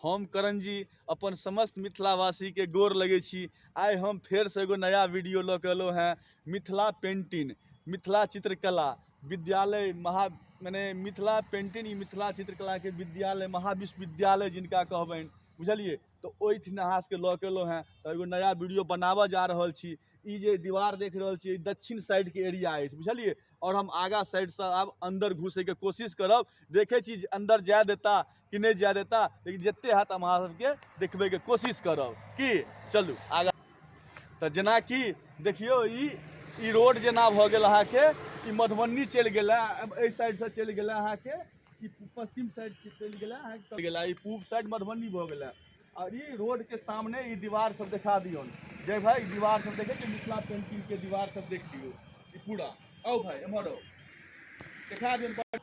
हम करण जी अपन समस्त मिथिलावासी के गोर लगे छी। आइ हम फेर से एगो नया वीडियो लऽ के अयलहुँ हैं। मिथिला पेंटिंग, मिथिला चित्रकला विद्यालय माने मिथिला पेंटिंग मिथिला चित्रकला के विद्यालय महाविश्वविद्यालय जिनका कहबनि, बुझलिए। तो ओहिठिन अहाँ सबके लऽ के अयलहुँ हैं, तो एगो नया वीडियो बनाबऽ जा रहल छी। ई जे दीवार देख रहल छी दक्षिण साइड के एरिया अछि, बुझलिए। और हम आगा साइड से आब अंदर घुसे के कोशिश करब, देखे छी अंदर जाय देता कि नहीं जाय देता, लेकिन जत्ते हैत हम अहाँ सबके देखबे के कोशिश करब कि चलू आगा। तो जेना कि देखियो ई रोड जेना भऽ गेल अहाँके, ई मधुबनी चलि गेल, एहि साइड से चलि गेल अहाँके, ई पश्चिम साइड चलि गेल अहाँके, ई पूब साइड मधुबनी भऽ गेल। और ई रोड के सामने ई दीवार सब दिखा दियो जय भाई, दीवार सब देखे मिथिला पेंटिंग के दीवार सब देख दियो ई पूरा। आओ भाई एम्हर आओ, दिखा दियो,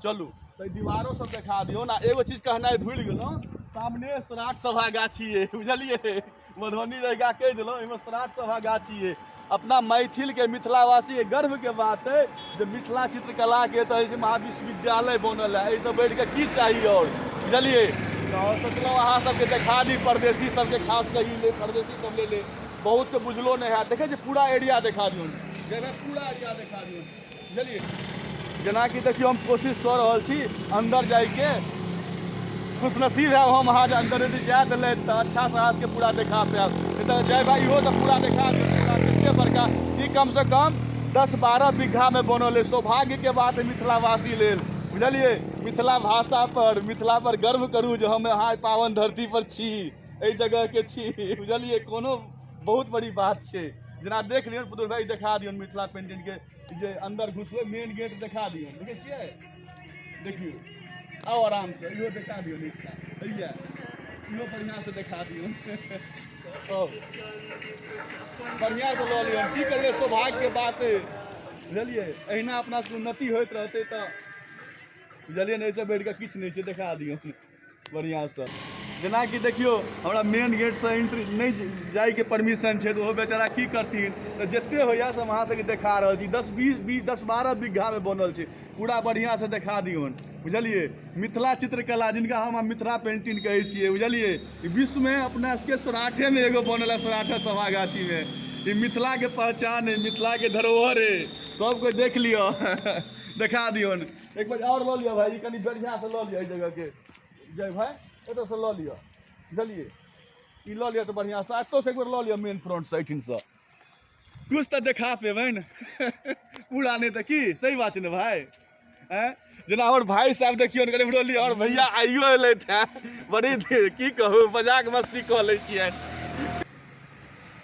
चलू तो दीवारों सब दिखा दियो ना। एगो चीज कहना भूल गेलहुँ, सामने सराठ सभा गाछी है, बुझलिए। मधुबनी रहिका कह दिलहुँ, एहिमे सराठ सभा गाछी है। अपना मैथिल के मिथिलावासी के गर्व के बात है जो मिथिला चित्रकला के तो महाविश्वविद्यालय बनल है। सब बैठ के की चाहिए और, बुझलिए। तो सोचलहुँ अहाँ सबके देखा दी, परदेसी सबके खास कही ले, परदेसी सब ले ले, बहुत के बुझलो नहीं है। देखे पूरा एरिया दिखा दियो, पूरा एरिया दिखा दियो, बुझलिए। जेना कि देखियो हम कोशिश कर रहा छी अंदर जाके, खुशनसीब है हम अहाँ अंदर यदि जाए दिले तो अच्छा से अहाँ के पूरा देखा पायब। तो जय भाई इहो तो पूरा देखा दे, पूरा कते बड़का ई कम से कम 10-12 बीघा में बनल है। सौभाग्य के बात है मिथिलावासी लेल, बुझलिए। मिथिला भाषा पर, मिथिला पर गर्व करूँ जो हम अहाँ पावन धरती पर छी, एहि जगह के छी, बुझलिए। कोनो बहुत बड़ी बात है। जेना देख लियौ पुतुल भाई, दिखा दियो मिथिला पेंटिंग के जे अंदर घुसबे मेन गेट दिखा दियो, देखे छियै, देखियो। आओ आराम से इहो दिखा दियो मिथिला, भैया इहो बढ़िया से दिखा दियो। बढ़िया से लऽ लियो, की करबे सौभाग्य के बात है, बुझलिए। अहिना अपना से उन्नति होइत रहते तो, बुझलिए नहीं से बैठ के किछु नहीं छै, दिखा दियो बढ़िया से। जेना कि देखियो हमरा मेन गेट से एंट्री नहीं जाए के परमिशन है, तो वो बेचारा की करथिन। तो जिते होइया से अहाँ सबके देखा रहल छी। 10-12 बीघा में बनल छै, पूरा बढ़िया से देखा दियो, बुझलिए। मिथिला चित्रकला जिनका हम मिथिला पेंटिंग कहै छियै, बुझलिए। विश्व में अपना सबके सराठे में एगो बनल है, सराठे सभागाछी में। ये मिथिला के पहचान है, मिथिला के धरोहर है, सब कोई देख लियो। दिखा दियो एक बार और लऽ लियो भाई, कनी बढ़िया से लऽ लियो एहि जगह के, जय भाई एतऽ से लऽ लियो, बुझलिए। ई लऽ लियो तो बढ़िया से, एतऽ से एक बार लऽ लियो मेन फ्रंट साइड से, कुछ तो देखा पेबै ने। पूरा नहीं तो की, सही बात है ना भाई, हैं। जेना और भाई साहब देखियो कनी बोलिए, और भैया आइयो एलै थे, बड़ी की कहूँ मजाक मस्ती कऽ लै छियै।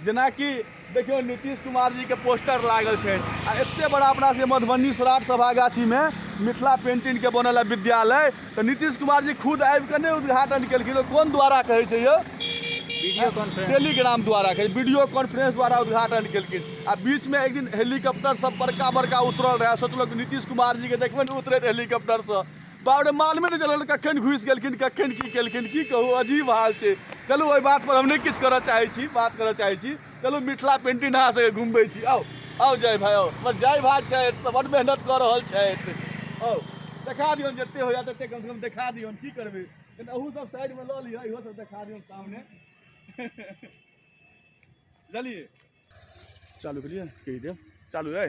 जेना कि देखियो नीतीश कुमार जी के पोस्टर लागल छै, आ एते बड़ा अपना से मधुबनी सराठ सभागाछी में मिथिला पेंटिंग के बनल है विद्यालय। तो नीतीश कुमार जी खुद आबि के नहीं उद्घाटन केलखिन, कोन द्वारा कहै छै यो, वीडियो कॉन्फ्रेंस, टेलीग्राम द्वारा कहे, वीडियो कॉन्फ्रेंस द्वारा उद्घाटन केलखिन। आ बीच में एक दिन हेलीकॉप्टर सब बड़का बड़का उतरल रहे, सोचलक नीतीश कुमार जी के देखबे ने उतरैत हेलीकॉप्टर से, बाप रे मालूमे नहीं चलल कखन घुसि गेलखिन, कखन की केलखिन, की कहूँ अजीब हाल छै। चलू ओहि बात पर हम नहीं किछु करऽ चाहै छी, बात करऽ चाहै छी। चलू मिथिला पेंटिंग अहाँ से घूमबै छी, आओ आओ जय भाई आओ, बस जय भाई छथि, बड़ मेहनत कऽ रहल छथि। आओ देखा दियौ, जते होइया तते कम से कम देखा दियौ, की करबै। अहू सब साइड में लऽ लियो, इहो सब देखा दियौ सामने। चलिए चालू करिए, कही दे चालू है।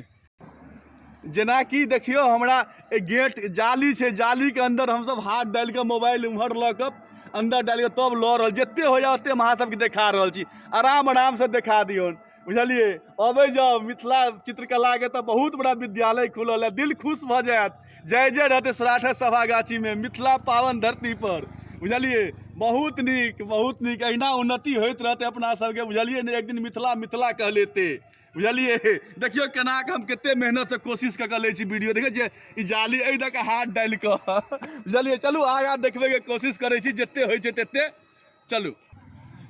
जेना कि देखियो हमरा गेट जाली से, जाली के अंदर हम सब हाथ डाल के मोबाइल उम्हर लऽ के अंदर डाल के तब लऽ रहल, जते होइया ओते हम अहाँ सबके देखा रहल छी। आराम आराम से देखा दियो, बुझलिए। अबै जाओ मिथिला चित्रकला के तो बहुत बड़ा विद्यालय खुलल है, दिल खुश भऽ जायत। जय जय रहते सराठे सभागाछी में, मिथिला पावन धरती पर, बुझलिए। बहुत नीक, बहुत नीक, अहिना उन्नति होइत रहते अपना सबके, बुझलिए। एक दिन मिथिला मिथिला कह लेते, बुझलिए। देखियो केना के हम कते मेहनत से कोशिश कऽ लै छी। वीडियो देखे छियै ई जाली एहि दऽ के हाथ डालि कऽ, बुझलिए। चलू आगाँ देखबै के कोशिश करै छी, जते होइ छै तते। चलू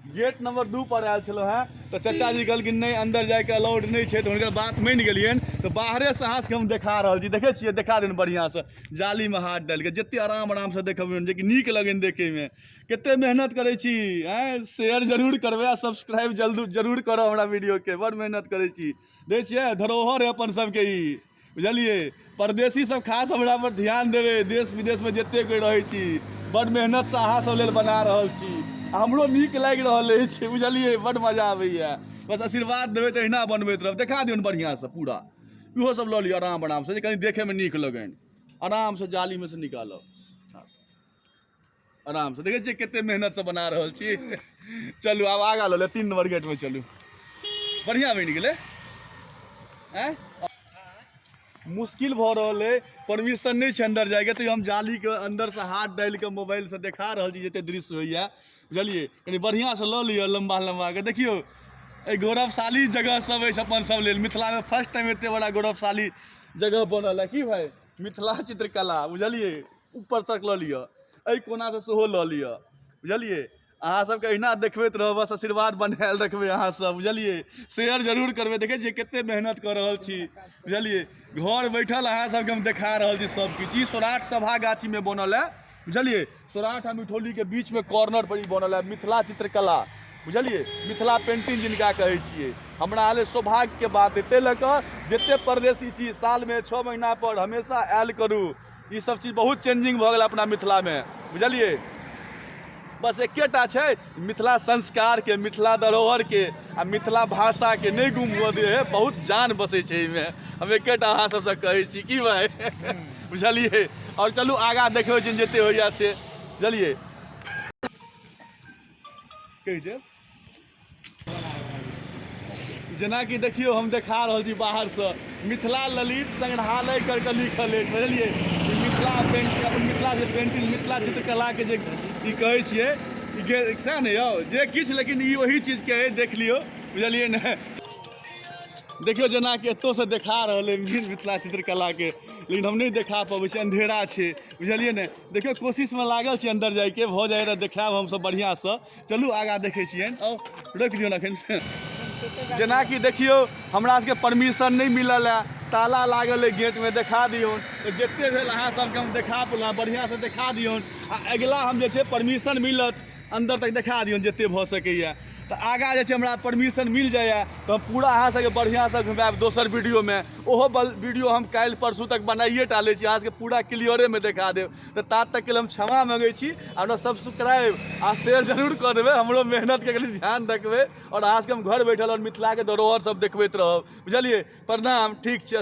गेट नंबर 2 पर आयल छलो हैं, तो चाचा जी कहलखिन नहीं अंदर जाके अलाउड नहीं है, तो हुनकर बात मान गेलियन। तो बाहरे से अहाँ हम देखा रहल छी, देखे छियै, देखा देन बढ़िया से, जाली में हाथ डाल के, जिते आराम आराम से देखबियन, जे कि नीक लगन देखे में। केते मेहनत करे छी, हैं। शेयर जरूर करबे, सब्सक्राइब जरूर करो हमरा वीडियो के, बड़ मेहनत करे छी। देख छियै धरोहर है अपन सबके ई, बुझलिए परदेसी सब खास हमरा पर ध्यान देवे, देश विदेश में जते कोई रहे छी बड़ मेहनत से अहाँ सब लेल बना रहल छी, हमरो नीक लागि रहल अछि, बुझलिए बड़ मजा आबैया। बस आशीर्वाद देवे तो अहिना बनबैत रहब। देखा दियौन बढ़िया से पूरा, इहो सब लऽ लिअ आराम आराम से, कहीं देखे में नीक लगन, आराम से जाली में से निकालब आराम से। देखे छियै कते मेहनत से बना रहल छी। चलू आब आगा लऽ ले, 3 नंबर गेट में चलू, बढ़िया बनि गेलै। मुश्किल भऽ रहल है, परमिशन नहीं है अंदर जाएगा, तो हम जाली के अंदर से हाथ डाल के मोबाइल से देखा रहल छी जते दृश्य होइया, बुझलिए कनी बढ़िया से लऽ लिअ लंबा लंबा के। देखियो ए गौरवशाली जगह सब है अपन सब लेल, मिथिला में फर्स्ट टाइम एते बड़ा गौरवशाली जगह बनल है कि भाई मिथिला चित्रकला, बुझलिए ऊपर तक लऽ लिअ, एहि कोना से सेहो लऽ लिअ, बुझलिए अहाँ सबके अहिना देखबैत रहब, बस आशीर्वाद बनायल रखबै अहाँ सब, बुझलिए शेयर जरूर करबै। देखै छियै कते मेहनत कऽ रहल छी, बुझलिए घर बैठल अहाँ सबके हम देखा रहल छी सब किछु। ई सौराठ सभा गाछी में बनल है, बुझलिए सौराठ आ मिठौली के बीच में कॉर्नर पर ई बनल है मिथिला चित्रकला, बुझलिए मिथिला पेंटिंग जिनका कहै छियै। हमरा हाले सौभाग्य के बात है, ताहि लऽ कऽ जते परदेशी छी साल में 6 महीना पर हमेशा आयल करू। ई सब चीज बहुत चेंजिंग भऽ गेल अपना मिथिला में, बुझलिए बस एकेटा छै मिथिला संस्कार के, मिथिला धरोहर के आ मिथिला भाषा के नहीं गुम हुअ दे है, बहुत जान बसे छै एहिमे। हम एकेटा अहाँ सबसे कहै छी कि भाई बुझलिए। और चलू आगा देखबै जिन जते होइया से, बुझलिए कहि दे। जेना कि देखियो हम देखा रहल छी बाहर से मिथिला ललित संग्रहालय करके लिखल है, बुझलिए मिथिला पेंटिंग, अपन मिथिला जे पेंटिंग मिथिला चित्रकला के जे ई कहै छियै सएह ने यौ जे किछु, लेकिन ई वही चीज के है, देख लियो बुझलिए ने। देखियो जेना कि एतौ से देखा रहल है मिथिला चित्रकला के, लेकिन हम नहीं देखा पबै छी, अंधेरा छै, बुझलिए ने। देखियो कोशिश में लागल छी अंदर जाए के, भऽ जाए देखाब हम सब बढ़िया से। चलू आगा देखै छियनि, रोकि दियौ एखन। जेना कि देखियो हमरा सबके परमिशन नहीं मिलल है, ताला लागल है गेट में, देखा दियौ जते भेल अहाँ सबके हम देखा पेलहुँ, बढ़िया से देखा दियौ। आ अगिला हम जे छै परमिशन मिलत अंदर तक देखा दियौ जते भऽ सकैया, तो आगा जे छै हमरा परमिशन मिल जाए तो हम पूरा अहाँ सबके बढ़िया से घुमाएब दोसर वीडियो में। ओहो वीडियो हम काल्हि परसू तक बनाइए टालै छी, अहाँ सबके पूरा क्लियरे में देखा देब। तो तात तक के लिए हम क्षमा मांगै छी, हमरा सब्सक्राइब आ शेयर जरूर कऽ देबै, हमरो मेहनत के कनि ध्यान रखबै, और अहाँ सबके हम घर बैठल और मिथिला के धरोहर सब देखबैत रहब, बुझलिए। प्रणाम, ठीक छै।